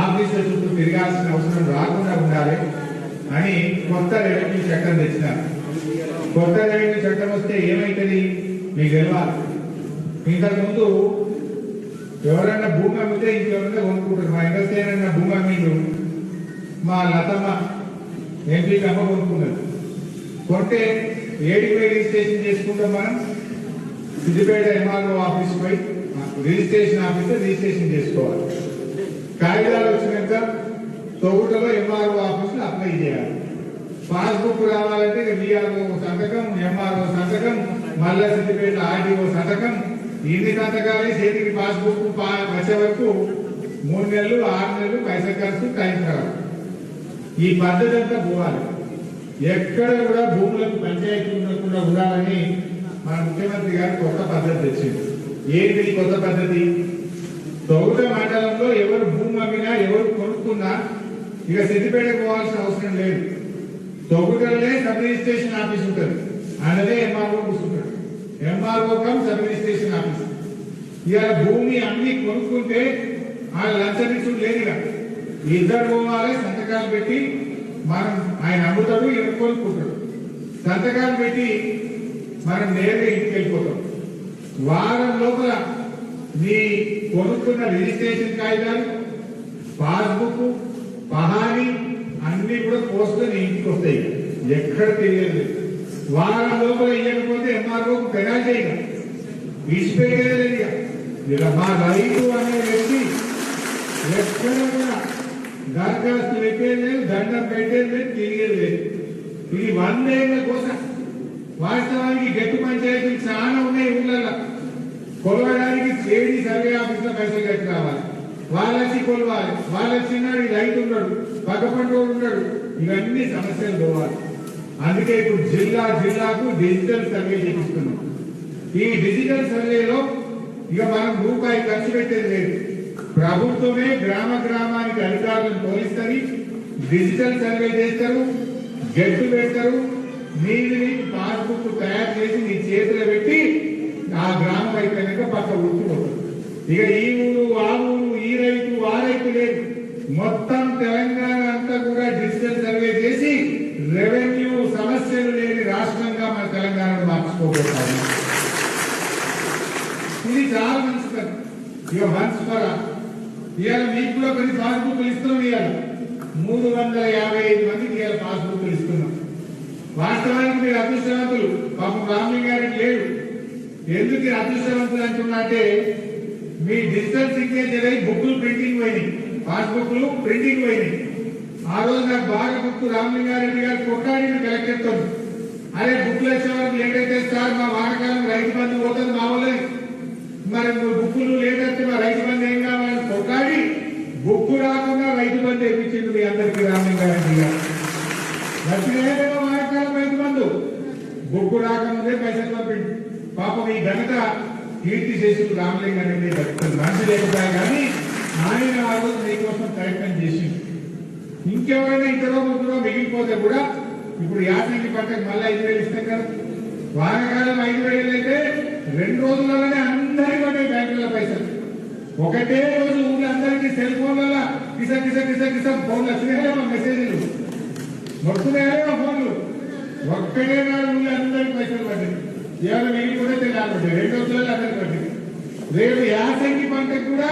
ఆఫీసుల చుట్టూ తిరగాల్సిన అవసరం రాకుండా ఉండాలి అని కొత్త రెవెన్యూ చట్టం తెచ్చినారు. కొత్త రెవెన్యూ చట్టం వస్తే ఏమైతుంది మీకు తెలియాలి. ఇంతకుముందు ఎవరైనా భూమి అమ్మితే ఇంకెవరైనా కొనుక్కుంటారు. మా ఇండస్ట్రీ భూమి అమ్మిండు, మా లతమ్మ ఎంపీకి అమ్మ కొనుక్కున్నారు. కొంటే ఏడికి పోయి రిజిస్ట్రేషన్ చేసుకుంటాం మనం. సిద్దిపేట ఎంఆర్ఓ ఆఫీస్ పోయి రిజిస్ట్రేషన్ రిజిస్ట్రేషన్ చేసుకోవాలి. కాగితాలు వచ్చినాక తొగుటలో ఎంఆర్ఓ ఆఫీసులో అప్లై చేయాలి. పాస్బుక్ రావాలంటే విఆర్ఓ సంతకం, ఎంఆర్ఓ సంతకం, మళ్ళా సిద్దిపేట ఆర్డీఓ సంతకం. ఇన్ని సంతకాలే చేతికి పాస్బుక్ వచ్చే వరకు 3 నెలలు 6 నెలలు పైసలు ఖర్చు, టైం ఖరాబ్. ఈ పద్ధతి అంతా పోవాలి. ఎక్కడ కూడా భూములకు పంచాయతీ ఉండకుండా ఉండాలని మన ముఖ్యమంత్రి గారు కొత్త పద్ధతి తెచ్చింది. ఏంటి కొత్త పద్ధతి? తొగుట మండలంలో ఎవరు భూమి అమ్మినా ఎవరు కొనుక్కున్నా ఇక సిద్దిపేటకు పోవాల్సిన అవసరం లేదు. తొగుటలనే సబ్ రిజిస్ట్రేషన్ ఆఫీస్ ఉంటుంది, అన్నదే ఎంఆర్ఓ కూర్చుంటాడు. MRO come sub registration office. ఇవాళ భూమి అన్ని కొనుక్కుంటే ఆ లంచనిచ్చుడు లేదుగా. ఇద్దరు పోవాలి, సంతకాలు పెట్టి మనం ఆయన అమ్ముతాడు, ఎవరు కొనుక్కుంటాడు. సంతకాలు పెట్టి మనం నేరుగా ఇంటికి వెళ్ళిపోతాం. వారం లోపల మీ కొనుక్కున్న రిజిస్ట్రేషన్ కాగితాలు, పాస్బుక్, పహారీ అన్ని కూడా పోస్టుని ఇంటికి వస్తాయి. ఎక్కడ తెలియదు. వారం లోపల ఇవ్వకపోతే ఎంఆర్ఓకు పెనాల్టీ విడిచిపెట్టేది. ఇక మా రైతు అనే వ్యక్తి ఎక్కడ కూడా దరఖాస్తు పెట్టేది లేదు, దండం పెట్టేది లేదు, తిరిగేది లేదు. ఇది 100 ఏళ్ల కోసం. వాస్తవానికి గట్టి పంచాయతీలు చాలా ఉన్నాయి ఊళ్ళల్లో. కొలవడానికి ఏడీ సర్వే ఆఫీస్ లో పైసలు కట్టి రావాలి. వాళ్ళకి కొలవాలి. వాళ్ళకి చిన్నాడు రైతు ఉన్నాడు, పక్క పంటోడు ఉన్నాడు. ఇవన్నీ సమస్యలు పోవాలి. అందుకే ఇప్పుడు జిల్లాకు డిజిటల్ సర్వే చేపిస్తున్నాం. ఈ డిజిటల్ సర్వేలో ఇక మనం రూపాయి ఖర్చు పెట్టేది లేదు. ప్రభుత్వమే గ్రామానికి అధికారులను తోలిస్తుంది, డిజిటల్ సర్వే చేస్తారు, గెట్టు పెడతారు. నీది పాస్బుక్ తయారు చేసి నీ చేతిలో పెట్టి ఆ గ్రామం అయిపోయినాక పక్క ఊరుకుపోతారు. ఇక ఈ ఊరు ఆ ఊరు, ఈ రైతు ఆ రైతు లేదు. మొత్తం తెలంగాణ అంతా కూడా డిజిటల్ సర్వే చేసి రెవెన్యూ సమస్యలు లేని రాష్ట్రంగా మన తెలంగాణను మార్చుకోబోతాము. ఇది చాలా మంచి పని. ఇక మంచి పర ఇవాళ మీకు కూడా కొన్ని పాస్బుక్లు ఇస్తున్నాం. ఇవాళ 355 మందికి ఇవాళ పాస్బుక్లు ఇస్తున్నాం. వాస్తవానికి మీరు అదృష్టవంతులు. పాపం రామలింగ గారికి లేడు. ఎందుకు అదృష్టవంతులు అంటున్నాంటే మీ డిజిటల్ సిగ్నేచర్ అయి బుక్లు ప్రింటింగ్ పోయినాయి, పాస్బుక్లు ప్రింటింగ్ పోయినాయి. ఆ రోజు నాకు బాగా గుర్తు, రామలింగారెడ్డి గారు కొట్టాడిని కలెక్టర్ తో, అరే బుక్లు వచ్చే వరకు లేట్ అయితే సార్ మా వాడకాలం రైతు బంధు పోతుంది మా వాళ్ళే, మరి బుక్కులు లేట్ అయితే మా రైతు బంధు ఏం కావాలని కొట్టాడి బుక్కు రాకుండా రైతు బంధు వేయించింది మీ అందరికీ రామలింగారెడ్డి గారు. వచ్చిన వాడకాలం రైతు బంధు బుక్కు రాకముందే పైసలు పంపింది. పాపం ఈ ఘనత కీర్తి చేసి రామలింగారెడ్డి మంచి లేకపోయా కానీ ఆయన ఆ రోజు మీకోసం ప్రయత్నం చేసింది. ఇంకెవరైనా ఇతరో ముగ్గురో మిగిలిపోతే కూడా ఇప్పుడు యాసంగి పంటకు మళ్ళీ 5,000 ఇస్తాం కదా. వానకాలం 5,000 అయితే 2 రోజులలోనే అందరికీ పడ్డాయి బ్యాంకుల పైసలు. ఒకటే రోజు ఊళ్ళో అందరికీ సెల్ ఫోన్లలో కిస ఫోన్లు వచ్చినాయో మెసేజ్లు మొత్తున్నాయో ఫోన్లు. ఒక్కడే నాడు ఊళ్ళో అందరికీ పైసలు పడ్డాయి. ఎవరు మిగిలిపోతే తెలియబడ్డాయి. 2 రోజులలో అందరికీ పడ్డాయి. రేపు యాసంగి పంటకు కూడా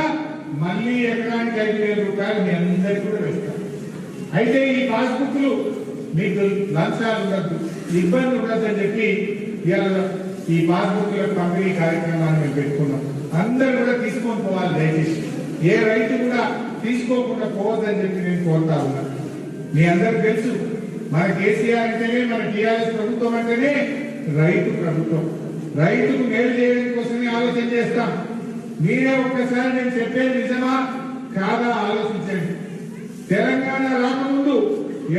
మళ్ళీ ఎకరానికి 5,000 రూపాయలు మీ అందరికీ కూడా వేస్తారు. అయితే ఈ పాస్బుక్లు మీకు లంచాలు ఉండద్దు, ఇబ్బంది ఉండద్దు అని చెప్పి ఇవాళ ఈ పాస్బుక్ల పంపిణీ కార్యక్రమాన్ని మేము పెట్టుకున్నాం. అందరూ కూడా తీసుకొని పోవాలి. దయచేసి ఏ రైతు కూడా తీసుకోకుండా పోవద్దని చెప్పి నేను కోరుతా ఉన్నాను. మీ అందరికి తెలుసు, మన కేసీఆర్ అంటేనే, మన టీఆర్ఎస్ ప్రభుత్వం అంటేనే రైతు ప్రభుత్వం. రైతుకు మేలు చేయడం కోసమే ఆలోచన చేస్తాం. మీరే ఒక్కసారి నేను చెప్పేది నిజమా కాదా ఆలోచించండి. తెలంగాణ రాకముందు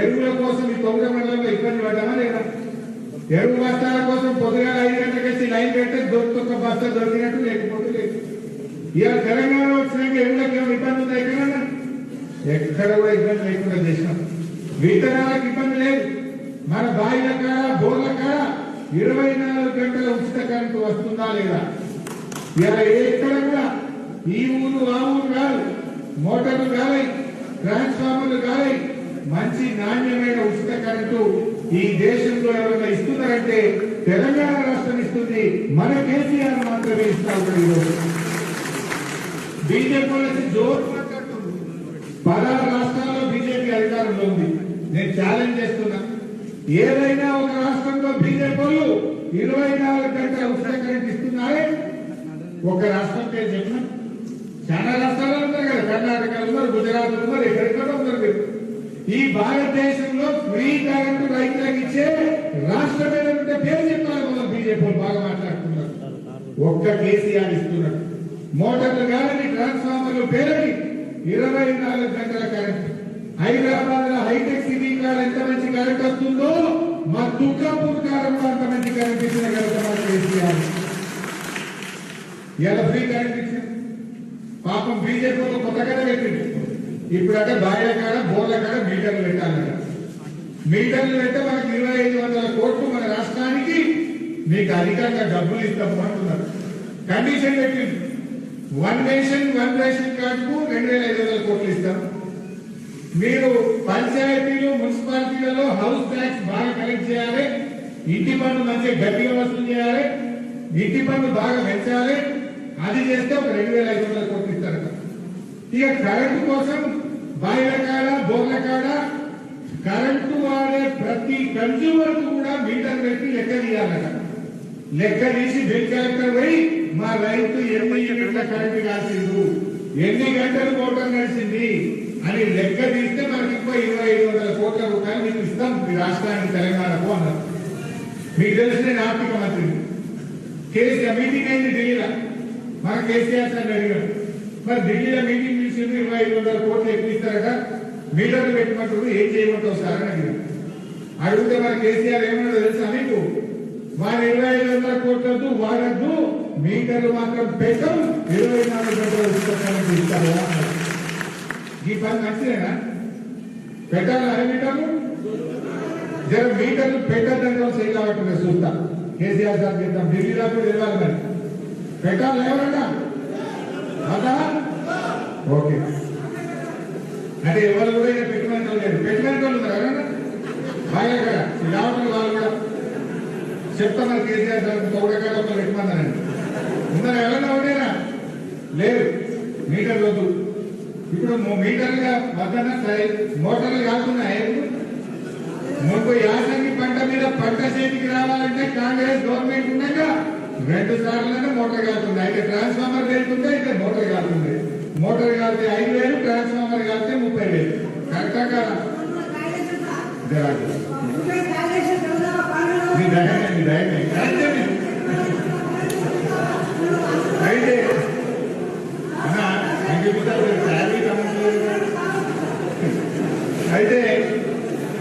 ఎరువుల కోసం ఈ తొగుట మండలంలో ఇబ్బంది పడ్డామా లేదా? ఎరువు బస్తాల కోసం పొద్దుగా 5 గంటలకు వచ్చి లైన్ పెడితే దొరికొక్క బస్తా దొరికినట్టు, లేకపోతే లేదు. ఇవాళ తెలంగాణ వచ్చినాక ఎరువులకు ఏమైనా ఇబ్బంది ఉందా? ఎక్కడ కూడా ఇబ్బంది లేకుండా చేసినాం. విత్తనాలకు ఇబ్బంది లేదు. మన బాయిల కాడ, బోర్ల కాడ 24 గంటల ఉచిత కరెంటు వస్తుందా లేదా? ఇలా ఎక్కడ కూడా ఈ ఊరు ఆ ఊరు కాదు, మోటార్లు కావాలి, ట్రాన్స్ఫార్మర్లు కావాలి, మంచి నాణ్యమైన ఉచిత కరెంటు ఈ దేశంలో ఎవరైనా ఇస్తున్నారంటే తెలంగాణ రాష్ట్రం ఇస్తుంది. మన కేసీఆర్ మాత్రమే ఇస్తా ఉన్నాడు. ఈరోజు బీజేపీ వాళ్ళకి జోరు మాట్లాడుతుంది. 16 రాష్ట్రాల్లో బీజేపీ అధికారంలో ఉంది. నేను ఛాలెంజ్ చేస్తున్నా, ఏదైనా ఒక రాష్ట్రంలో బీజేపీ వాళ్ళు 24 గంటల ఉచిత కరెంట్ ఇస్తున్నారే? ఒక రాష్ట్రం పేరు చెప్పిన, చాలా రాష్ట్రాల్లో ఉన్నారు కదా, కర్ణాటకలో ఉన్నారు, గుజరాత్ ఉన్నారు, ఎక్కడెక్కడ ఉన్నారు. మీరు ఈ భారతదేశంలో ఫ్రీ కరెంటు రైతులకు ఇచ్చే రాష్ట్రం ఏదంటే పేరు చెప్పాలి. మనం బీజేపీ బాగా మాట్లాడుతున్నారు. ఒక్క కేసీఆర్ ఇస్తున్నాడు. మోటార్లు కాదని, ట్రాన్స్ఫార్మర్లు పేరని 24 గంటల కరెంట్. హైదరాబాద్ లో హైటెక్ సిటీ కాడ ఎంత మంచి కరెంట్ వస్తుందో, మా దుర్గాపూర్ కాలంలో అంత మంచి కరెంట్ ఇచ్చిన కరెంట్ కేసీఆర్. ఇలా ఫ్రీ కరెంట్ ఇచ్చిన పాపం బీజేపీ కొత్తగానే పెట్టింది. ఇప్పుడు అంటే బాయిల కాడ, బోర్ల కాడ మీటర్లు పెట్టాలట. మీటర్లు పెడితే మనకి 2500 కోట్లు మన రాష్ట్రానికి మీకు అధికంగా డబ్బులు ఇస్తాము అంటున్నారు. కండిషన్ పెట్టింది, 1 నేషన్ 1 రేషన్ కార్డుకు 2500 కోట్లు ఇస్తాం. మీరు పంచాయతీలు, మున్సిపాలిటీలలో హౌస్ ట్యాక్స్ బాగా కలెక్ట్ చేయాలి, ఇంటి పన్ను మంచిగా గట్టిగా వసూలు చేయాలి, ఇంటి పన్ను బాగా పెంచాలి. అది చేస్తే ఒక 2500 కోట్లు ఇస్తారు. ఇక కరెంటు కోసం బాయిల కాడ, బోర్ల కాడ కరెంటు వాడే ప్రతి కన్స్యూమర్ కూడా మీటర్ పెట్టి లెక్క తీయాలట. లెక్క తీసి బిల్ కలెక్టర్ పోయి మా రైతు ఎన్ని యూనిట్ల కరెంటు కాల్సిండు, ఎన్ని గంటలు మోటార్ నడిచింది అని లెక్క తీస్తే మనకి ఇంకో 2500 కోట్ల రూపాయలు మీకు ఇస్తాం మీ రాష్ట్రానికి, తెలంగాణకు అన్నారు. మీకు తెలిసిన ఆర్థిక మంత్రి కేసీఆర్ మీటింగ్ అయింది ఢిల్లీలో. మన కేసీఆర్ సార్ అడిగారు, మరి ఢిల్లీలో మీటింగ్ పిలిచి 2500 కోట్లు ఎక్కువ ఇస్తారట, మీటర్లు పెట్టమంటారు, ఏం చేయమంటావు సార్ అని అడిగారు. అడిగితే మన కేసీఆర్ ఏమన్నా తెలుసా మీకు? వారు 2500 కోట్లతో వాడద్దు, మీటర్లు మాత్రం పెట్టం, 24 గంటలు ఇస్తారు. ఈ పని మంచిదేనా? పెట్టాలి అరే మీటర్లు, జర మీటర్లు పెట్టద్దంటే సై కాబట్టి చూస్తా. కేసీఆర్ సార్ చెప్తాం, ఢిల్లీలో కూడా వెళ్ళాలి, మరి పెట్టాలి ఎవరన్నా అదా? ఓకే అంటే ఎవరు కూడా పెట్టుకునే లేదు, పెట్టుకునే వాళ్ళు ఉన్నారు ఎవరన్నా బాగా కదా రావడం. వాళ్ళు కూడా చెప్తా మరి కేసీఆర్ సార్ తోడకాడ పెట్టుకున్నారండి. ఉన్నారా ఎవరన్నా ఉండేనా? లేదు, మీటర్ వద్దు. ఇప్పుడు మీటర్లుగా వద్దన్నా సరే, మోటార్లు కాకున్నాయి. ముప్పై యాసంగి పంట మీద పంట చేతికి రావాలంటే కాంగ్రెస్ గవర్నమెంట్ ఉండగా 2 సార్లు మోటార్ కాలుతుంది. అయితే ట్రాన్స్ఫార్మర్ వెళ్తుంటే అయితే మోటార్ కాలుతుంది. మోటార్ కాలితే 5000, ట్రాన్స్ఫార్మర్ కాలితే 30,000. కరెక్టా కదా? అయితే అయితే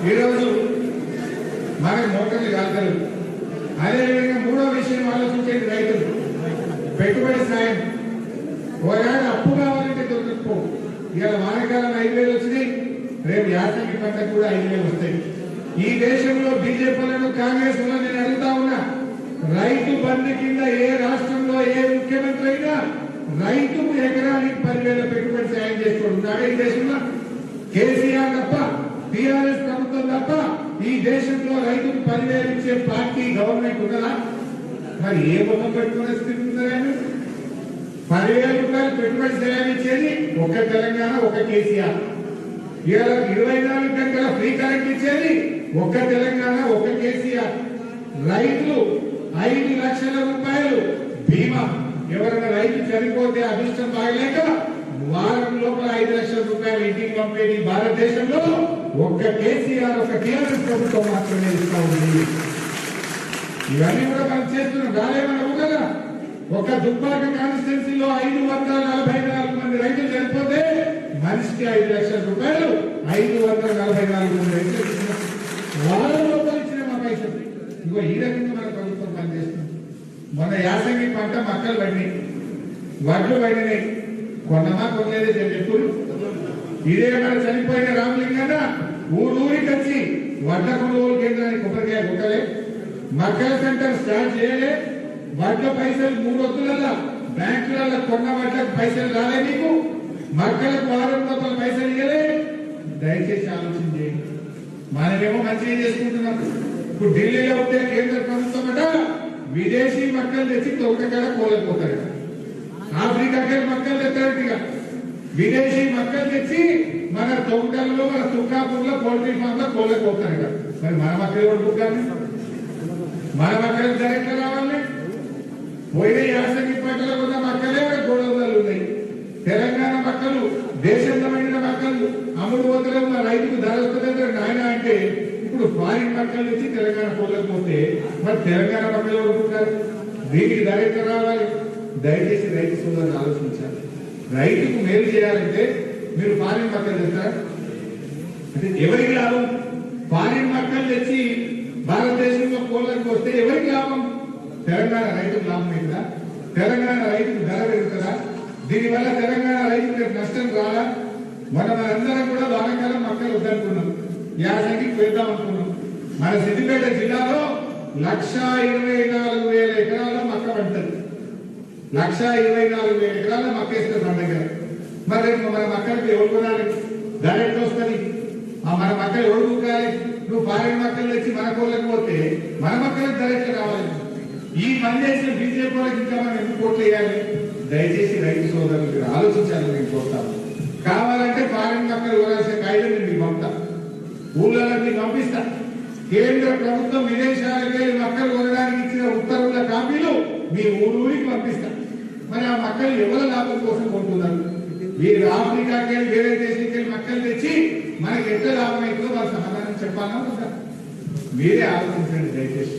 ఈరోజు మనకు మోటార్లు కాలుతారు. అదేవిధంగా 3వ విషయం ఆలోచించేది రైతులు పెట్టుబడి సాయం. ఒకవేళ అప్పు కావాలంటే దొరకకపో. ఇవాళ వానకాలం 5,000 వచ్చినాయి, రేపు యాసంగి పంట కూడా 5,000 వస్తాయి. ఈ దేశంలో బీజేపీలను, కాంగ్రెస్ నేను అడుగుతా ఉన్నా, రైతు బంధు కింద ఏ రాష్ట్రంలో ఏ ముఖ్యమంత్రి అయినా రైతుకు ఎకరానికి 10,000 పెట్టుబడి సాయం చేసుకోవడం ఈ దేశంలో? కేసీఆర్ తప్ప, టీఆర్ఎస్ ప్రభుత్వం తప్ప ఈ దేశంలో రైతుకు 10,000 ఇచ్చే పార్టీ గవర్నమెంట్ ఉన్నదా? మరి ఏ బొమ్మ పెట్టుకునే స్థితి ఉందని 10,000 రూపాయలు పెట్టుబడి సాయం ఇచ్చేది ఒక తెలంగాణ, ఒక కేసీఆర్. ఇవాళ 24 గంటల ఫ్రీ కరెంట్ ఇచ్చేది ఒక తెలంగాణ, ఒక కేసీఆర్. రైతులు 5 లక్షల రూపాయలు బీమా. ఎవరైనా రైతు చనిపోతే అదృష్టం బాగలేక వారం లోపల 5 లక్షల రూపాయలు ఇంటికి పంపేది భారతదేశంలో ఒక్క కేసీఆర్, ఒక టీఆర్ఎస్ ప్రభుత్వం మాత్రమే ఇస్తా ఉంది. ఇవన్నీ కూడా మనం చేస్తున్నాం. రాలేమన్నా కదా, ఒక దుబ్బాక కాన్స్టిట్యున్సీలో 544 మంది రైతులు చనిపోతే మనిషికి 5 లక్షల రూపాయలు 544 మంది రైతులు వారం లోపల ఇచ్చిన మా పైసలు. ఇగో ఈ రకంగా మన ప్రభుత్వం పనిచేస్తుంది. మన యాసంగి పంట మక్కలు పడినాయి, వడ్లు పడినాయి, కొన్నమా కొనలేదే చెప్పుడు. ఇదే మన చనిపోయిన రామలింగన్న ఊరికి వచ్చి వడ్ల కొనుగోలు కేంద్రానికి కొబ్బరికాయ కొట్టలే, మక్కల సెంటర్ స్టార్ట్ చేయలే, వడ్ల పైసలు 3 వద్దులలో బ్యాంకులలో కొన్న వడ్లకు పైసలు రాలే. నీకు మక్కలకు వారం లోపల పైసలు ఇవ్వలే. దయచేసి ఆలోచన చేయండి. మనమేమో మంచిగా చేసుకుంటున్నాం. ఇప్పుడు ఢిల్లీలో ఉంటే కేంద్ర ప్రభుత్వం అట విదేశీ మక్కలు తెచ్చి తోటకాడ కోలేకపోతాడు. ఆఫ్రికాకి మక్కలు తెచ్చారట్టుగా విదేశీ మక్కలు తెచ్చి మన తోటల్లో మన తుకాపూర్లో పోల్ట్రీ ఫామ్ లో కోలేకపోతాడు. మరి మన మక్కలు కూడా బుక్కాలి, మన మక్కలు ధర రావాలి. పోయిన యాసంగి పంటలో ఉన్న మక్కలే గొడవలు ఉన్నాయి. తెలంగాణ మక్కలు దేశంతమైన మక్కలు అమ్ముడు పోతలే ఉన్న రైతుకు ధర వస్తుందంటే నాయన అంటే ఇప్పుడు ఫారిన్ మక్కలు తెచ్చి తెలంగాణ పోలేకపోతే మరి తెలంగాణ మక్కలు కొనుక్కుంటారు. దీనికి ధర ఎట్లా రావాలి? దయచేసి రైతు సోదరులు ఆలోచించాలి. రైతుకు మేలు చేయాలంటే మీరు ఫారిన్ మక్కలు తెస్తారా? అంటే ఎవరికి లాభం? ఫారిన్ మక్కలు తెచ్చి భారతదేశంలో కోళ్ళకు వస్తే ఎవరికి లాభం? తెలంగాణ రైతుకు లాభం అవుతుందా? తెలంగాణ రైతుకు ధర పెరుగుతుందా? దీనివల్ల తెలంగాణ రైతులకు నష్టం రాదా? మనందరం కూడా వానాకాలం మక్కలు వద్దనుకున్నాం, యాసంగికి వెళ్దాం అనుకున్నాం. మన సిద్దిపేట జిల్లాలో 1,24,000 ఎకరాల్లో మక్క పంటది. 1,24,000 ఎకరాల్లో మక్క వేస్తారు మన దగ్గర. మరి మన మక్కలకి ఎవరు కొనాలి? ధర ఎట్లా వస్తుంది? మన మక్కలు ఎవరు ఊకాలి? నువ్వు ఫారిన్ మక్కలు తెచ్చి మన కోళ్ళకి పోతే మన మక్కలకు ధర ఎట్లా రావాలి? ఈ పని చేసిన బీజేపీ వాళ్ళకి ఇంకా మనం ఎందుకు ఓట్లు వేయాలి? దయచేసి రైతు సోదరులు మీరు ఆలోచించాలని నేను కోరుతాను. కావాలంటే ఫారిన్ మక్కలు కొనాల్సిన కాయిదా నేను మీకు పంపుతా, ఊళ్ళలో మీకు పంపిస్తా. కేంద్ర ప్రభుత్వం విదేశాలకే మక్కలు కొనడానికి ఇచ్చిన ఉత్తర్వుల కాపీలు మీ ఊరికి పంపిస్తా. మరి ఆ మక్కలు ఎవరి లాభం కోసం కొంటున్నారు? మీరు ఆఫ్రికాకి వేరే దేశానికి మక్కలు తెచ్చి మనకి ఎంత లాభం అవుతుందో వాళ్ళ సమాధానం చెప్పాలా ఉందా? మీరే ఆలోచించండి దయచేసి.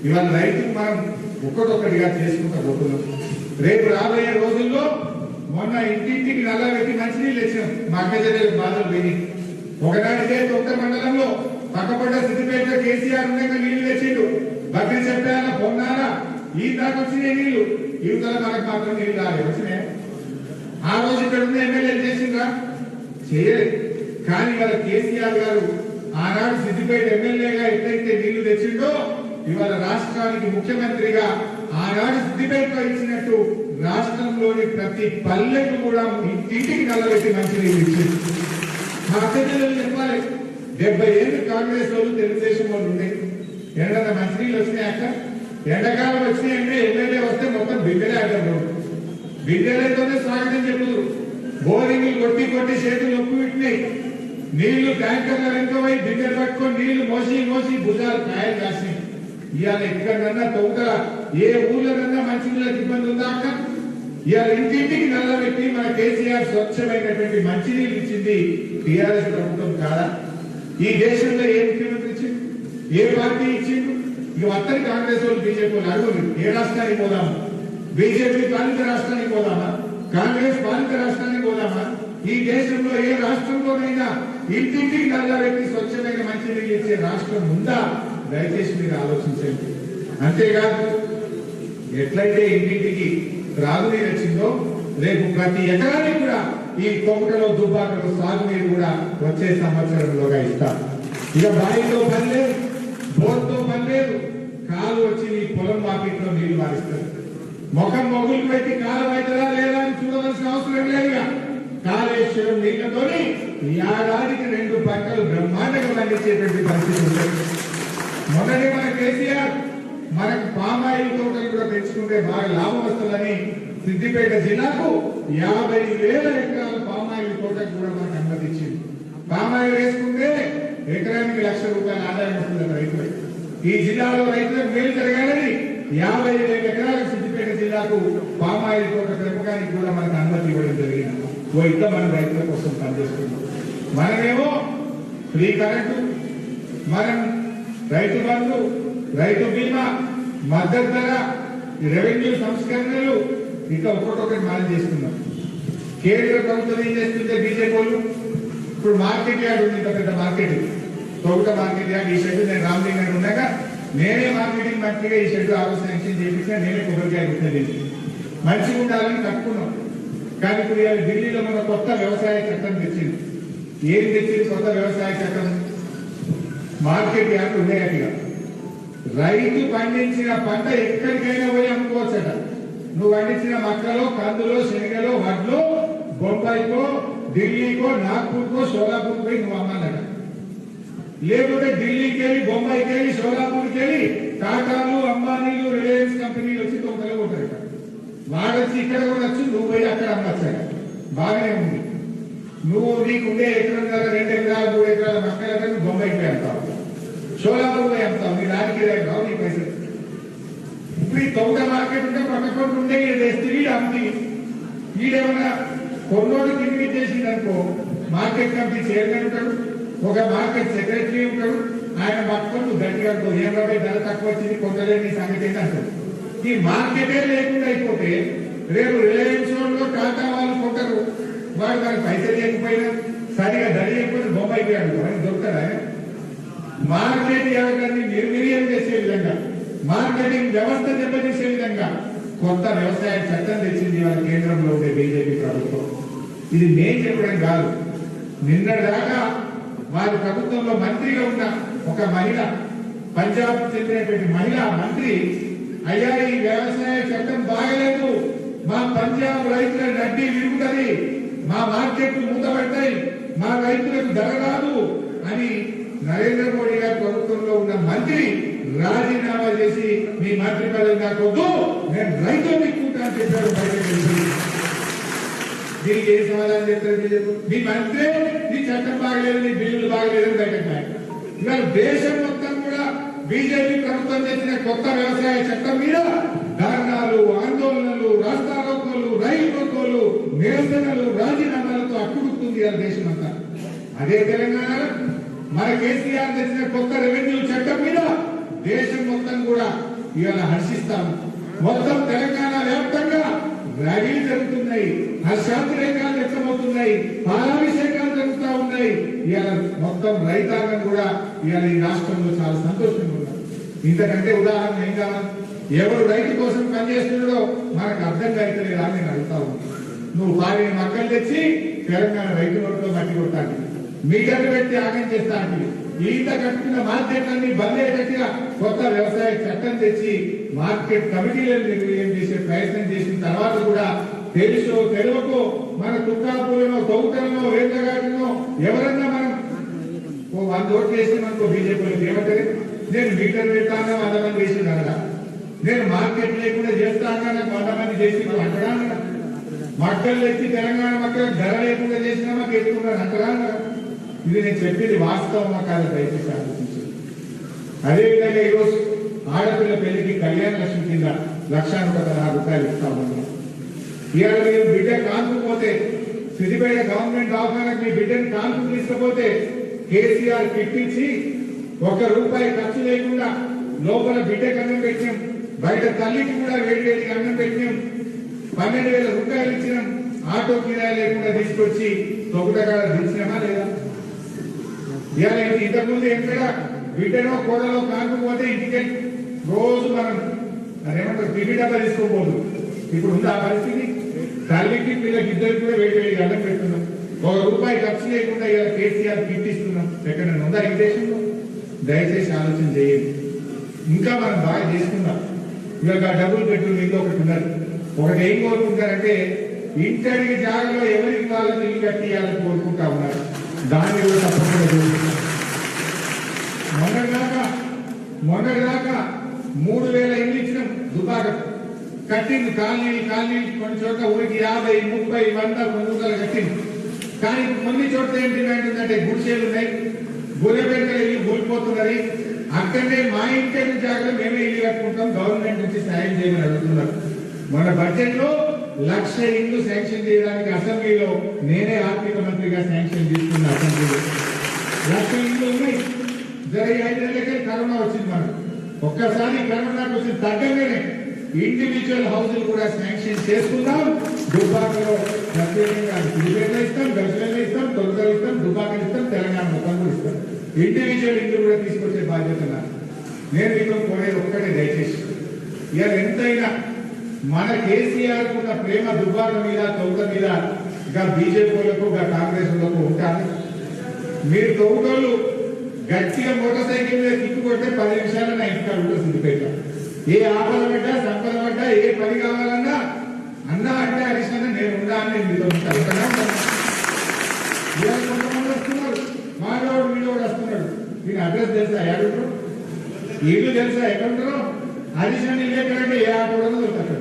ఇవాళ రైతుకు మనం ఒక్కటొక్కటిగా చేసుకుంటా పోతున్నాం. రేపు రాబోయే రోజుల్లో మొన్న ఇంటింటికి నల్ల పెట్టి మంచినీళ్ళు తెచ్చాం. మా అక్క చెల్లెలకు బాధలు పోయి ఒకనాటికే తొక్క మండలంలో పక్కపడ్డ సిద్దిపేట కేసీఆర్ ఉండగా నీళ్లు తెచ్చిండు. బక్రీ చెప్పాల పొన్నారా ఈ దాకా వచ్చినాయి నీళ్లు, యువతల మనకు మాత్రం నీళ్లు రాలేదు. వచ్చినాయి. ఆ రోజు ఇక్కడ ఉన్న ఎమ్మెల్యేలు చేసిండ్రా? చేయలేదు. కానీ వాళ్ళ కేసీఆర్ గారు ఆనాడు సిద్దిపేట ఎమ్మెల్యేగా ఎట్లయితే నీళ్లు తెచ్చిండో ఇవాళ రాష్ట్రానికి ముఖ్యమంత్రిగా ఆనాడు సిద్దిపేటలో ఇచ్చినట్టు రాష్ట్రంలోని ప్రతి పల్లెకు కూడా ఇంటికి నల్లబెట్టి మంచినీళ్ళు ఇచ్చింది. మా అక్కచెల్లెలు చెప్పాలి, 70 ఏళ్ళు కాంగ్రెస్ వాళ్ళు తెలుగుదేశం వాళ్ళు ఉండే ఎండన మంచినీళ్ళు వచ్చినాయక్క. ఎండాకాలం వచ్చినాయంటే ఎమ్మెల్యే వస్తే మొత్తం బిడ్డలే ఆడారు. బిడ్డలతోనే స్వాగతం చెప్తారు. బోరింగ్లు కొట్టి కొట్టి చేతులు నొప్పి పెట్టినాయి. నీళ్లు ట్యాంకర్ల వెనుకపోయి బిడ్డలు పట్టుకొని నీళ్లు మోసి భుజాలు కాయలు కాసినాయి. ఇవాళ ఎక్కడన్నా తొందర ఏ ఊళ్ళోనన్నా మంచినీళ్ళకి ఇబ్బంది ఉందా అక్క? ఇవాళ ఇంటింటికి నల్లబెట్టి మన కేసీఆర్ స్వచ్ఛమైనటువంటి మంచినీళ్ళు ఇచ్చింది టీఆర్ఎస్ ప్రభుత్వం కాదా? ఈ దేశంలో ఏ ముఖ్యమంత్రి ఇచ్చిండు? ఏ పార్టీ ఇచ్చిండు? ఇక మొత్తం కాంగ్రెస్ వాళ్ళు బీజేపీ వాళ్ళు అడుగురు. ఏ రాష్ట్రానికి పోదామా? బీజేపీ పాలిత రాష్ట్రానికి పోదామా? కాంగ్రెస్ పాలిత రాష్ట్రానికి పోదామా? ఈ దేశంలో ఏ రాష్ట్రంలోనైనా ఇంటింటికి నల్లబెట్టి స్వచ్ఛమైన మంచినీళ్ళు ఇచ్చే రాష్ట్రం ఉందా? దయచేసి మీరు ఆలోచించండి. అంతేకాదు ఎట్లయితే ఇంటింటికి త్రాగునీరు వచ్చిందో రేపు ప్రతి ఎకరానికి కూడా ఈ కోకటలో దుబ్బాకలో సాగునీరు కూడా వచ్చే సంవత్సరంలోగా ఇస్తాం. ఇక బాయితో పని లేదు, బోర్తో పని లేదు, కాలు వచ్చి ఈ పొలం వాకిట్లో నీళ్లు మారిస్తారు. ముఖం మొగులు పెట్టి కాలం అవుతుందా లేదా అని చూడవలసిన అవసరం లేదుగా. కాళేశ్వరం నీళ్లతోని ఏడాదికి 2 పంటలు బ్రహ్మాండంగా పండించేటువంటి పరిస్థితి ఉంటుంది. మొన్ననే మన కేసీఆర్ మనకు పామాయిల్ తోటలు కూడా పెంచుకుంటే బాగా లాభం వస్తుందని సిద్దిపేట జిల్లాకు 50,000 ఎకరాల పామాయిల్ తోటకు కూడా మనకు అనుమతించింది. పామాయిల్ వేసుకుంటే ఎకరానికి ₹1,00,000 ఆదాయం వస్తుంది రైతులకు. ఈ జిల్లాలో రైతులకు మేలు జరగాలని 50,000 ఎకరాలకు సిద్దిపేట జిల్లాకు పామాయిల్ తోట పెంపకానికి కూడా మనకు అనుమతి ఇవ్వడం జరిగింది. ఇట్లా మనం రైతుల కోసం పనిచేస్తున్నాం. మనమేమో ఫ్రీ కరెంటు, మనం రైతు బంధు, రైతు బీమా, మద్దతు ధర, రెవెన్యూ సంస్కరణలు ఇంకా ఒక్కొక్కటి మనం చేస్తున్నాం. కేంద్ర ప్రభుత్వం ఏం చేస్తుంటే బీజేపీ వాళ్ళు ఇప్పుడు మార్కెట్ యార్డ్ ఉంది, ఇంత పెద్ద మార్కెట్, తొగుట మార్కెట్ యార్డ్. ఈ షెడ్ నేను రామలింగం ఉండగా నేనే మార్కెటింగ్ మంత్రిగా ఈ షెడ్ శాంక్షన్ చేయించిన, నేనే కొబ్బరికాయ పెట్టినది. మంచిగా ఉండాలని కట్టుకున్నాం. కానీ ఇప్పుడు ఢిల్లీలో మన కొత్త వ్యవసాయ చట్టం తెచ్చింది. ఏం తెచ్చింది కొత్త వ్యవసాయ చట్టం? మార్కెట్ యార్డ్ ఉండేట్టుగా రైతు పండించిన పంట ఎక్కడికైనా పోయి అమ్ముకోవచ్చట. నువ్వు పండించిన మక్కలో, కందులో, శనగలో, వడ్లో బొంబాయికో ఢిల్లీకో నాగ్పూర్కో షోలాపూర్ పోయి నువ్వు అమ్మాలట. లేకపోతే ఢిల్లీకి వెళ్ళి బొంబాయికి వెళ్ళి షోలాపూర్కి వెళ్ళి టాటాలు అంబానీలు రిలయన్స్ కంపెనీలు వచ్చి తొందరగా ఉంటారట. వాడొచ్చి ఇక్కడ కూడా వచ్చి నువ్వు పోయి అక్కడ అమ్మచ్చాడు. బాగానే ఉంది. నువ్వు నీకుండే ఎకరం కదా 2 ఎకరాలు 3 ఎకరాల మక్కల నువ్వు బొంబాయికి పోయి అమ్ముతావు, షోలాపూర్ పోయి అమ్ముతావు. నీ దానికి రావు నీ పైసలు. ఇప్పుడు ఈ తొంగ మార్కెట్ ఉంటే పక్కకుండా ఉండే వీడు అమ్మి వీడేమన్నా కొన్నోడు తిరిగి చేసిందనుకో మార్కెట్ కమిటీ చైర్మన్ ఉంటాడు, ఒక మార్కెట్ సెక్రటరీ ఉంటాడు. ఆయన పట్టుకొని గట్టిగా ఏం రాబోయే ధర తక్కువ వచ్చింది కొందరేని సంగతి ఏంటి అంటారు. ఈ మార్కెటే లేకుండా అయిపోతే రేపు రిలయన్స్ లో టాటా వాళ్ళు కొంటారు. వాడు మనకి పైసలు లేకపోయినా సరిగా ధర లేకపోతే బొంబాయి పోయాడు అని దొరుకుతారా? మార్కెట్ ఎవరిని నిర్వీర్యం చేసే విధంగా, మార్కెటింగ్ వ్యవస్థ దెబ్బతీసే విధంగా కొత్త వ్యవసాయ చట్టం తెచ్చింది వాళ్ళ కేంద్రంలో ఉండే బీజేపీ ప్రభుత్వం. ఇది నేను చెప్పడం కాదు. నిన్నటిదాకా వారి ప్రభుత్వంలో మంత్రిగా ఉన్న ఒక మహిళ, పంజాబ్ చెందినటువంటి మహిళా మంత్రి, అయ్యా ఈ వ్యవసాయ చట్టం బాగలేదు, మా పంజాబ్ రైతుల నడ్డి విరుగుతుంది, మా మార్కెట్లు మూతపడతాయి, మా రైతులకు ధర రాదు అని నరేంద్ర మోడీ గారి ప్రభుత్వంలో ఉన్న మంత్రి రాజీనామా చేసి మీ మంత్రి పదవి నాకు వద్దు, నేను రైతులు ఎక్కుంటా అని చెప్పాడు. దీనికి ఏ సమాధానం చెప్తారు? మీ మంత్రి నీ చట్టం బాగలేదు, నీ బిల్లులు బాగలేదు బయటకు. ఇవాళ దేశం మొత్తం కూడా బీజేపీ ప్రభుత్వం చేసిన కొత్త వ్యవసాయ చట్టం మీద ధర్నాలు, ఆందోళనలు, రాస్తారోకోలు, రైలు రోకోలు, నిరసనలు, రాజీనామాలతో అట్టుడుతుంది ఆ దేశం అంతా. అదే తెలంగాణలో మన కేసీఆర్ తెచ్చిన కొత్త రెవెన్యూ చట్టం మీద దేశం మొత్తం కూడా ఇవాళ హర్షిస్తాము. మొత్తం తెలంగాణ వ్యాప్తంగా ర్యాలీలు జరుగుతున్నాయి, హర్షాతిరేకాలు వ్యక్తమవుతున్నాయి, పాలాభిషేకాలు జరుగుతూ ఉన్నాయి. ఇవాళ మొత్తం రైతాంగం కూడా ఇవాళ ఈ రాష్ట్రంలో చాలా సంతోషంగా ఉన్నారు. ఇంతకంటే ఉదాహరణ ఏం కావాలి? ఎవరు రైతు కోసం పనిచేస్తున్నాడో మనకు అర్థం కాయట్లేదా అని నేను అడుగుతా ఉన్నాను. నువ్వు వారిని మక్కలు తెచ్చి తెలంగాణ రైతు వర్గంలో మట్టి కొట్టాలి, మీటర్లు పెట్టి ఆగం చేస్తానికి, ఈత కట్టుకున్న మార్కెట్లన్నీ బంద్ అయ్యేటట్టుగా కొత్త వ్యవసాయ చట్టం తెచ్చి మార్కెట్ కమిటీలను నిర్వహణ చేసే ప్రయత్నం చేసిన తర్వాత కూడా తెలుసో తెలియకో మన తుక్కాపూరనో తౌటనో వేదగాడినో ఎవరన్నా మనం 100 ఓట్లు వేసి మనకు బీజేపీలకు ఏమంటారు? నేను మీటర్ పెట్టాను 100 మంది చేసింది అనగా, నేను మార్కెట్ లేకుండా చేస్తాను నాకు 100 మంది చేసి అంటడా, మక్కలు ఎత్తి తెలంగాణ మక్కలకు ధర లేకుండా చేసినా మాకు ఎత్తుకున్నారు అంటరా? ఇది నేను చెప్పింది వాస్తవమా కాదు దయచేసి ఆలోచించి. అదేవిధంగా ఈరోజు ఆడపిల్ల పెళ్లికి కళ్యాణ లక్ష్మి కింద 1,16,000 రూపాయలు ఇస్తా ఉన్నాం. ఇవాళ మీరు బిడ్డ కానుకుపోతే సిద్దిపేట గవర్నమెంట్ దవాఖానకు మీ బిడ్డని కానుకు తీసుకపోతే కేసీఆర్ కిట్ ఇచ్చి ₹1 ఖర్చు లేకుండా లోపల బిడ్డకి అన్నం పెట్టినాం, బయట తల్లికి కూడా వేడి అన్నం పెట్టినాం, 12,000 రూపాయలు ఇచ్చినాం, ఆటో కిరాయి లేకుండా తీసుకొచ్చి తొగుటగా దించినామా లేదా? ఇవాళ ఇంతకుముందు ఎక్కడ బిడ్డనో కోడలో కానుకపోతే ఇంటికి రోజు మనం అదేమంటారు టిఫీ డబ్బా తీసుకోపోదు. ఇప్పుడు ఉంది ఆ పరిస్థితి. తల్లికి పిల్లకి ఇద్దరికి కూడా వేడి అన్నం పెడుతున్నాం, ₹1 ఖర్చు లేకుండా ఇలా కేసీఆర్ కిట్ ఇస్తున్నాం. ఎక్కడైనా ఉందా ఈ దేశంలో? దయచేసి ఆలోచన చేయండి. ఇంకా మనం బాగా చేసుకుందాం. ఇవాళ డబ్బులు పెట్టుకుని ఇంకొకటి ఉన్నారు. ఒకటి ఏం కోరుకుంటారంటే ఇంటడికి జాగలో ఎవరికి వాళ్ళని ఇల్లు కట్టియాలని కోరుకుంటా ఉన్నారు. దాన్ని కూడా తప్పకుండా మొన్నటిదాకా 3,000 ఇల్లు ఇచ్చిన దుబాక కట్టింది. కాలనీ కొన్ని చోట్ల ఊరికి 50, 30, 100, 200 కట్టింది. కానీ కొన్ని చోట్ల ఏం డిమాండ్ ఉందంటే గుడిసేలు ఉన్నాయి, గుర్రెపెంటలు ఇల్లు కూలిపోతున్నది. అక్కడనే మా ఇంటి జాగ్రత్త మేమే ఇల్లు కట్టుకుంటాం, గవర్నమెంట్ నుంచి సాయం చేయమని అడుగుతున్నారు. మన బడ్జెట్ లో 1,00,000 ఇల్లు శాంక్షన్ చేయడానికి అసెంబ్లీలో నేనే ఆర్థిక మంత్రిగా శాంక్షన్ తీసుకున్నా. అసెంబ్లీలో 1,00,000 ఇల్లు ఉన్నాయి. జర 5 నెలలకే కరోనా వచ్చింది. మనం ఒక్కసారి కరోనాకు వచ్చి తగ్గగానే ఇండివిజువల్ హౌసులు కూడా శాంక్షన్ చేసుకుందాం. దుబ్బాకలో ప్రత్యేకంగా సిద్దిపేటలో ఇస్తాం, గజ్వేల్లో ఇస్తాం, తొలకలు ఇస్తాం, దుబ్బాకలు ఇస్తాం, తెలంగాణ మొత్తం కూడా ఇస్తాం. ఇండివిజువల్ ఇల్లు కూడా తీసుకొచ్చే బాధ్యత నాకు. నేను మీతో కోరేది ఒక్కటే, దయచేసి ఇవాళ ఎంతైనా మన కేసీఆర్ ఉన్న ప్రేమ దుబ్బాక మీద తొలక మీద ఇంకా బీజేపీలకు కాంగ్రెస్ లకు ఉంటారు. మీరు తొలకలు గట్టిగా మోటార్ సైకిల్ మీద కిక్కు కొట్టే 10 నిమిషాలు నా ఇంటికాడ ఉంటుంది సిద్దిపేట. ఏ ఆపద పడ్డా, సంపద పడ్డా, ఏ పని కావాలన్నా అన్న అంటే హరీష్ అన్న నేను ఉండా అని నేను మీతో ఉంటాను. కొంతమంది వస్తున్నారు, మానవుడు వీడోడు వస్తున్నాడు. వీని అడ్రస్ తెలుసా? ఎవరు వీళ్ళు తెలుసా? ఎక్కడుంటారో హరీష్ అన్న ఎక్కడంటే ఏ ఆటో దొరుకుతాడు.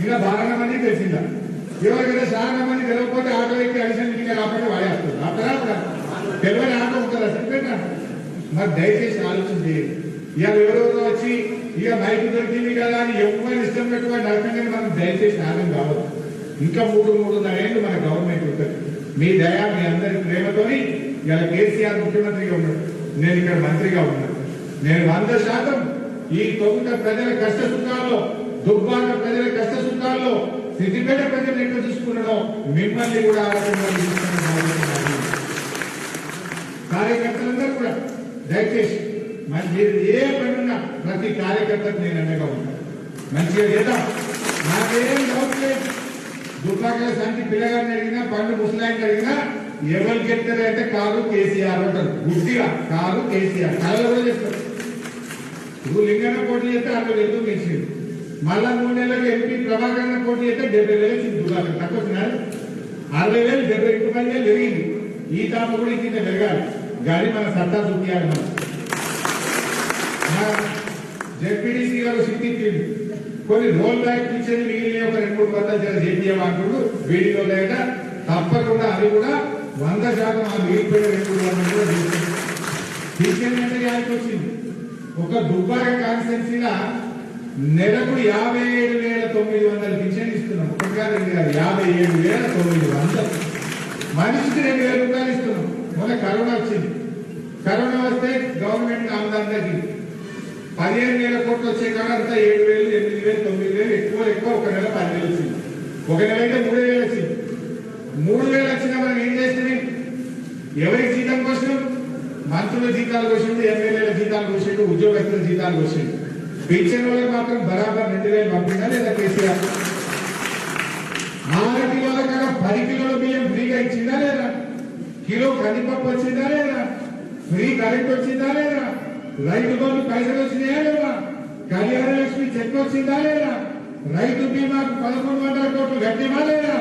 ఇలా బాగా మంది తెలిసిందా? ఎవరికైనా చాలా మంది తెలియకపోతే ఆటో ఎక్కి హరీష్ అన్న ఇంకా కాబట్టి వాడేస్తారు. అక్కడ తెలియని ఆటో ఉంటారా? చెప్పేట మరి దయచేసి ఆలోచన చేయండి. ఇక ఎవరెవరో వచ్చి ఇక మైకు దొరికింది కదా అని ఎవరైనా ఇష్టం పెట్టుకొని నరకంగా మనం దయచేసి ఆగం కావద్దు. ఇంకా 3-3.5 ఏళ్ళు మన గవర్నమెంట్ ఉంటుంది. మీ దయ మీ అందరి ప్రేమతోని ఇలా కేసీఆర్ ముఖ్యమంత్రిగా ఉన్నాడు, నేను ఇక్కడ మంత్రిగా ఉన్నాను. నేను 100% ఈ తొగుట ప్రజల కష్ట సుఖాల్లో, దుర్భాగ ప్రజల కష్ట సుఖాల్లో, సిద్దిపేట ప్రజలు ఎక్కడ చూసుకున్నాడో మిమ్మల్ని కూడా కార్యకర్తలందరూ కూడా దయచేసి మీరు ఏ పనున్నా ప్రతి కార్యకర్తకు నేను అండగా ఉంటాను. మంచిగా చేద్దాం. నాకేం డౌట్ లేదు. దుర్భాగ్య సంటి పిల్లగారిని అడిగినా, పండు ముసలాయిని అడిగినా ఎవరికి చెప్తారు అంటే కాదు కేసీఆర్ అంటారు. గుడ్డిగా కాదు కేసీఆర్ కళలు కూడా చెప్తారు. ఇప్పుడు లింగన్న పోటీ చేస్తే 60,000 గెలిచింది. మళ్ళా 3 నెలలకు ఎంపీ ప్రభాకరణ పోటీ చేస్తే 70,000 వచ్చింది. దుర్భాగ్యం తక్కువ వచ్చినారు. 60,000 70,000 పెరిగింది. ఈ తాప కూడా ఇంత పెరగాలి కానీ మన సత్తా చూపించాలి. మనం జెడ్పీడీసీ గారు సిట్టించింది కొన్ని రోల్ బ్యాక్ ఇచ్చేది మిగిలిన ఒక 2-3 వందలు చేపియం అంటుడు వీడియో లేక తప్పకుండా అది కూడా 100% ఆ మిగిలిపోయిన 2-3 వందలు కూడా తీసుకెళ్ళి యాడికి వచ్చింది. ఒక దుబ్బాక కాన్స్టిట్యున్సీగా నెలకు 57,900 పింఛన్ ఇస్తున్నాం. ఒకటి కాదు 57,900 మనిషికి 2,000 రూపాయలు ఇస్తున్నాం. మొన్న కరోనా వచ్చింది. కరోనా వస్తే గవర్నమెంట్ ఆమదాని తగ్గింది. 15,000 కోట్లు వచ్చే కాడ అంతా 7,000, 8,000, 9,000 ఎక్కువ ఒక నెల 10,000 వచ్చింది. ఒక నెల అయితే 3,000 వచ్చింది. 3,000 వచ్చినా మనం ఏం చేస్తుంది? ఎవరికి జీతం కోసం? మంత్రుల జీతాలు కోసిండు, ఎమ్మెల్యేల జీతాలు కోసిండు, ఉద్యోగస్తుల జీతాలు కోసిండు. పెన్షన్ వాళ్ళకి మాత్రం బరాబర్ 2,000 పంపిందా లేదా కేసీఆర్? 6 కిలోల కాడ 10 కిలోల బియ్యం ఫ్రీగా ఇచ్చిందా లేదా? కిలో కందిపప్పు వచ్చిందా లేదా? ఫ్రీ కరెంట్ వచ్చిందా లేదా? రైతు బంధు పైసలు వచ్చినాయా లేదా? కళ్యాణ లక్ష్మి చెక్ వచ్చిందా లేదా? రైతు బీమాకు 1,100 కోట్లు కట్టినా లేదా?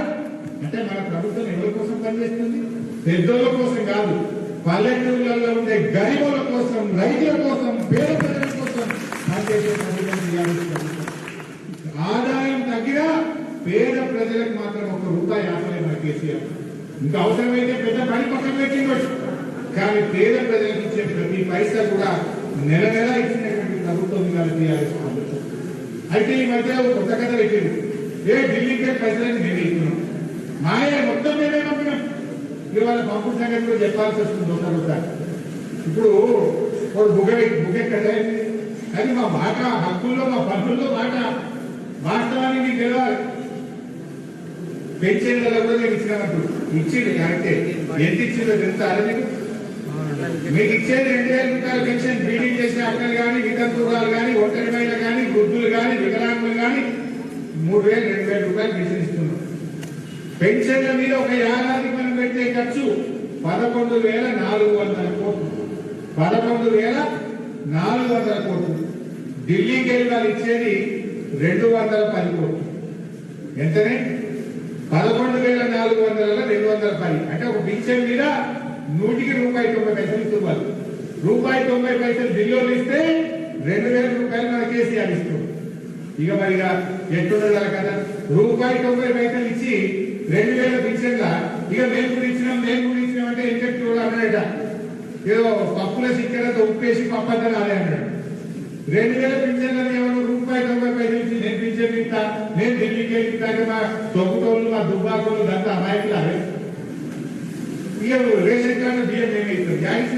అంటే మన ప్రభుత్వం ఎవరి కోసం పనిచేస్తుంది? పెద్దోళ్ళ కోసం కాదు, పల్లెటూళ్ళలో ఉండే గరీబుల కోసం, రైతుల కోసం, పేద ప్రజల కోసం పనిచేసే ప్రభుత్వం. ఆదాయం తగ్గినా పేద ప్రజలకు మాత్రం ₹1 ఆపలేదు మన కేసీఆర్. ఇంకా అవసరమైతే పెద్ద పని పక్కన పెట్టిండొచ్చు కానీ పేద ప్రజలకు ఇచ్చే ప్రతి పైసా కూడా నెల నెల ఇచ్చినటువంటి ప్రభుత్వం కాదు టీఆర్ఎస్ ప్రభుత్వం. అయితే ఈ మధ్య కొత్త కథ పెట్టింది. ఢిల్లీకి పైసలని మేము ఇస్తున్నాం, మాయ మొత్తం మేమే పంపినాం. ఇవాళ పంపుడు సంగతి కూడా చెప్పాల్సి వస్తుంది ఒకసారి. ఇప్పుడు వాడు బుగ్గెక్కడే అది మా మాట హక్కుల్లో, మా పన్నుల్లో మాట వాస్తవానికి మీకు తెలియాలి. పెన్షన్లలో కూడా మేము ఇచ్చినామంటూ ఇచ్చింది కరెక్టే. ఎంత ఇచ్చిందో తెలుసా? అది మీకు ఇచ్చేది 2,000 రూపాయల పెన్షన్. బీడీ చేసిన అక్కలు కానీ, వితంతువురాలు కానీ, ఒంటరి మహిళలు కానీ, వృద్ధులు కానీ, వికలాంగులు కానీ 3,000, 2,000 రూపాయలు పెన్షన్ ఇస్తున్నాం. పెన్షన్ల మీద ఒక ఏడాదికి మనం పెట్టే ఖర్చు 11,400 కోట్లు. 11,400 కోట్లు. ఢిల్లీకి వెళ్ళి వాళ్ళు ఇచ్చేది 210 కోట్లు. ఎంతనే? 11,400 210. అంటే ఒక పింఛన్ మీద 100కి ₹1.90 ఇవ్వాలి. ₹1.90 ఢిల్లీలో ఇస్తే 2,000 రూపాయలు మన కేసీఆర్ ఇస్తాం. ఇక మరిగా ఎట్టున్నదాల కదా ₹1.90 ఇచ్చి 2,000 పింఛన్లా ఇక మేము కూడా ఇచ్చినాం అంటే ఇంకెక్ట్ అన్నాడట. ఏదో పప్పుల సిక్కలతో ఉప్పేసి పప్పని రాలే అన్నాడు. 2,000 పింఛన్లని ఎవరు ₹1.90 ఇచ్చి నేను పింఛన్ ఇస్తా, నేను ఢిల్లీకి వెళ్తాను, మా తొక్కుటోళ్ళు, మా దుబ్బాకోళ్ళు అంతా అమాయకులాగే. ఇక రేషన్ కార్డు బియ్యం ఏమి ఇస్తాం? జాయిన్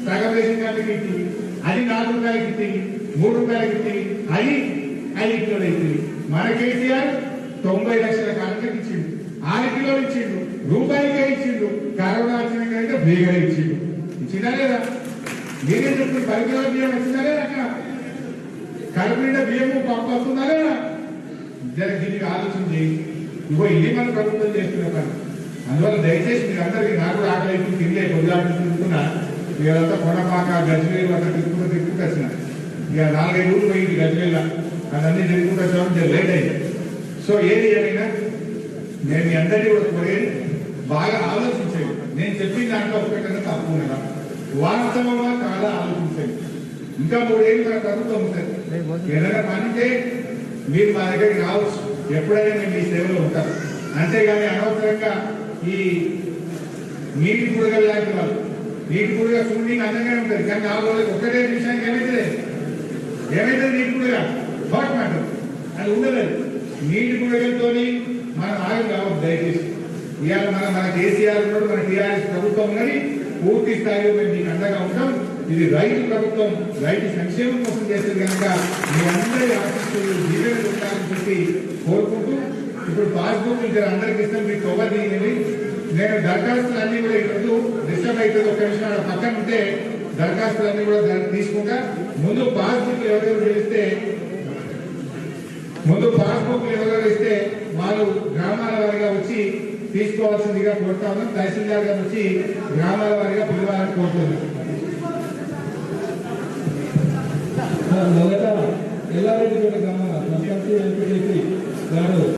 సగం రేషన్ కార్డుకి ఇచ్చింది, అది ₹4 ఇచ్చింది, ₹3 ఇచ్చింది, అది 5 కిలోలు ఇచ్చింది. మన కేసీఆర్ 90 లక్షల కార్డులకు ఇచ్చిండు, 6 కిలోలు ఇచ్చిండు, ₹1కే ఇచ్చిండు. కరోనా వచ్చిన కంటే ఫ్రీగా ఇచ్చిండు. ఇచ్చిందా లేదా? మీరే చెప్తుంది 10 కిలోల బియ్యం వచ్చిందా లేదా? కడుపు నిండా బియ్యము పప్పు వస్తుందా లేదా? దీనికి ఆలోచన చేయి. ఇగో ఇది మన ప్రభుత్వం చేస్తున్న పని. అందువల్ల దయచేసి మీరు అందరికీ నాకు కూడా ఆకలి అయితే తినలే కొద్దిగా ఇదంతా కొండపాక గజ్వేలు అట్లా తిప్పుకుంటూ వచ్చిన. ఇక 4-5 ఊళ్ళు పోయింది గజ్వేల, అదన్నీ తిరుగుకుంటూ వచ్చామని లేట్ అయింది. సో ఏది ఏమైనా నేను మీ అందరినీ కూడా కోరేది బాగా ఆలోచించండి. నేను చెప్పిన దాంట్లో ఒకటైనా తప్పు ఉన్నదా, వాస్తవమా కాదా ఆలోచించండి. ఇంకా 3 ఏళ్ళు మన ప్రభుత్వం ఉంటుంది. ఏదైనా పని ఉంటే మీరు మా దగ్గరికి రావచ్చు, ఎప్పుడైనా మేము మీ సేవలో ఉంటాం. అంతేగాని అనవసరంగా ఈ నీటి పుడగలు లాంటి వాళ్ళు, నీటి పుడగ చూడడానికి అందంగానే ఉంటుంది, కానీ 4 రోజులకు ఒకటే విషయానికి ఏమైతుంది నీటి పుడగ హాట్ మాట అది ఉండలేదు. నీటి పుడగలతో మనం ఆగం కావద్దు దయచేసి. ఇవాళ మన కేసీఆర్ ఉన్నాడు, మన టీఆర్ఎస్ ప్రభుత్వం ఉన్నది, పూర్తి స్థాయిలో మేము మీకు అండగా ఉంటాం. ఇది రైతు ప్రభుత్వం, రైతు సంక్షేమం కోసం చేసేది కనుక మీ అందరి ఆశిస్తులు దీవెనలు ఉండాలని చెప్పి కోరుకుంటూ, ఇప్పుడు పాస్బుక్ ఇక్కడ అందరికి ఇస్తాం, మీకు తొవ్వదీయండి. నేను దరఖాస్తులన్నీ కూడా ఈరోజు డిస్టర్బ్ అవుతుంది, ఒక నిమిషం పక్కన ఉంటే దరఖాస్తులన్నీ కూడా తీసుకుంటా. ముందు పాస్బుక్ ఎవరెవరు ఇస్తే వాళ్ళు గ్రామాల వారిగా వచ్చి తీసుకోవాల్సిందిగా కోరుతా ఉన్నాం. తహసీల్దార్ గారు వచ్చి గ్రామాల వారిగా పిలవాలని కోరుతున్నాం. మొదట ఎల్లారెడ్డి గ్రామ